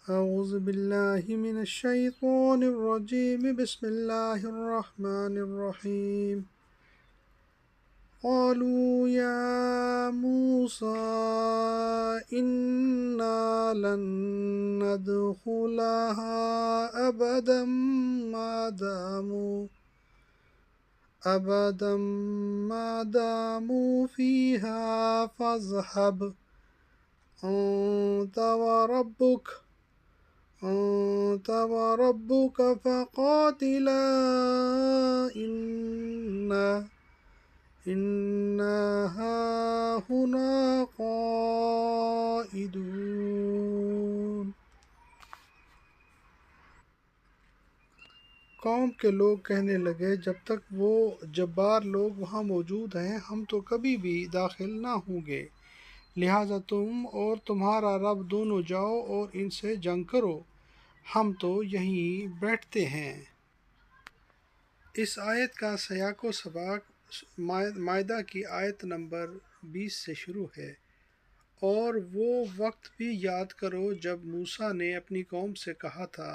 أعوذ بالله من الشيطان الرجيم بسم الله الرحمن الرحيم قالوا يا موسى إنا لن ندخلها أبدا ما داموا فيها فاذهب أنت وربك فقاتلا إنا هاهنا قاعدون۔ قوم کے لوگ کہنے لگے جب تک وہ جبار لوگ وہاں موجود ہیں ہم تو کبھی بھی داخل نہ ہوں گے، لہٰذا تم اور تمہارا رب دونوں جاؤ اور ان سے جنگ کرو، ہم تو یہیں بیٹھتے ہیں۔ اس آیت کا سیاق و سباق مائدہ کی آیت نمبر 20 سے شروع ہے۔ اور وہ وقت بھی یاد کرو جب موسیٰ نے اپنی قوم سے کہا تھا،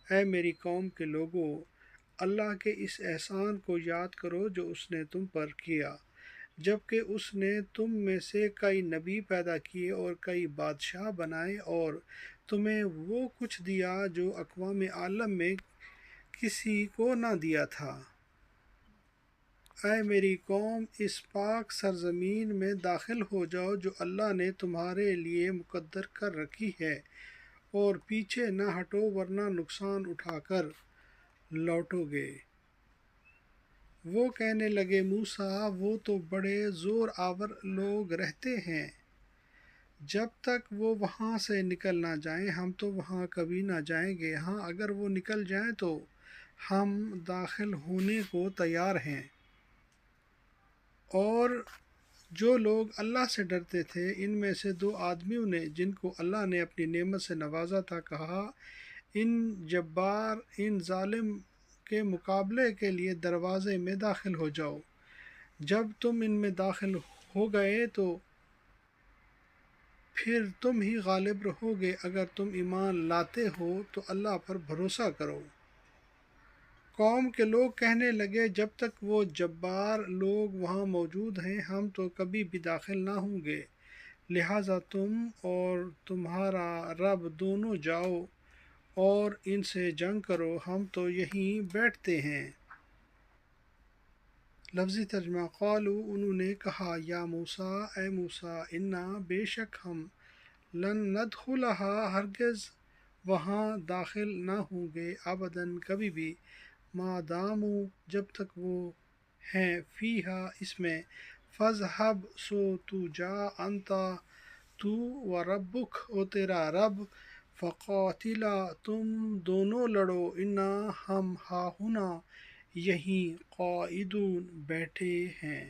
اے میری قوم کے لوگو، اللہ کے اس احسان کو یاد کرو جو اس نے تم پر کیا، جبکہ اس نے تم میں سے کئی نبی پیدا کیے اور کئی بادشاہ بنائے اور تمہیں وہ کچھ دیا جو اقوام عالم میں کسی کو نہ دیا تھا۔ اے میری قوم، اس پاک سرزمین میں داخل ہو جاؤ جو اللہ نے تمہارے لیے مقرر کر رکھی ہے، اور پیچھے نہ ہٹو ورنہ نقصان اٹھا کر لوٹو گے۔ وہ کہنے لگے موسیٰ، وہ تو بڑے زور آور لوگ رہتے ہیں، جب تک وہ وہاں سے نکل نہ جائیں ہم تو وہاں کبھی نہ جائیں گے، ہاں اگر وہ نکل جائیں تو ہم داخل ہونے کو تیار ہیں۔ اور جو لوگ اللہ سے ڈرتے تھے ان میں سے دو آدمیوں نے جن کو اللہ نے اپنی نعمت سے نوازا تھا کہا، ان جبار، ان ظالم کے مقابلے کے لیے دروازے میں داخل ہو جاؤ، جب تم ان میں داخل ہو گئے تو پھر تم ہی غالب رہو گے، اگر تم ایمان لاتے ہو تو اللہ پر بھروسہ کرو۔ قوم کے لوگ کہنے لگے جب تک وہ جبار لوگ وہاں موجود ہیں ہم تو کبھی بھی داخل نہ ہوں گے، لہٰذا تم اور تمہارا رب دونوں جاؤ اور ان سے جنگ کرو، ہم تو یہیں بیٹھتے ہیں۔ لفظی ترجمہ قالوا، انہوں نے کہا، یا موسیٰ، اے موسیٰ، انا، بے شک ہم، لن ندخلہا، ہرگز وہاں داخل نہ ہوں گے، ابداً کبھی بھی، ما داموا، جب تک وہ ہیں، فیہا، اس میں، فاذہب، سو تو جا، انتا، تو، وربک، اور تیرا رب، فقاتلا، تم دونوں لڑو، انا، ہم، ہاہنا، یہیں، قاعدون، بیٹھے ہیں۔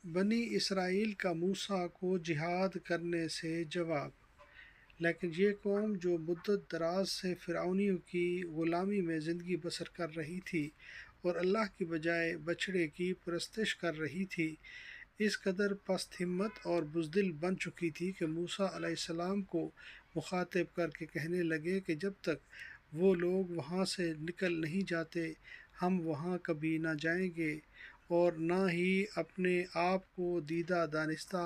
بنی اسرائیل کا موسیٰ کو جہاد کرنے سے جواب۔ لیکن یہ قوم جو مدت دراز سے فرعونیوں کی غلامی میں زندگی بسر کر رہی تھی اور اللہ کی بجائے بچھڑے کی پرستش کر رہی تھی، اس قدر پست ہمت اور بزدل بن چکی تھی کہ موسیٰ علیہ السلام کو مخاطب کر کے کہنے لگے کہ جب تک وہ لوگ وہاں سے نکل نہیں جاتے ہم وہاں کبھی نہ جائیں گے، اور نہ ہی اپنے آپ کو دیدہ دانستہ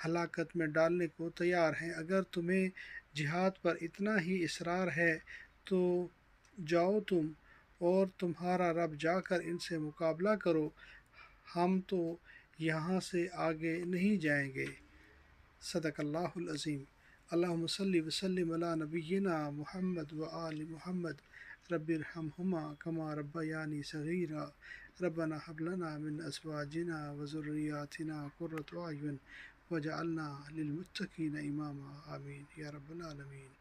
ہلاکت میں ڈالنے کو تیار ہیں۔ اگر تمہیں جہاد پر اتنا ہی اصرار ہے تو جاؤ تم اور تمہارا رب جا کر ان سے مقابلہ کرو، ہم تو یہاں سے آگے نہیں جائیں گے۔ صدق اللہ العظیم۔ اللہم صلی وسلم علی نبینا محمد وآل محمد، رب ارحمہما کما ربیانی صغیرا، ربنا ھب لنا من ازواجنا وذریاتنا قرۃ اعین واجعلنا للمتقین اماما، آمین یا رب العالمین۔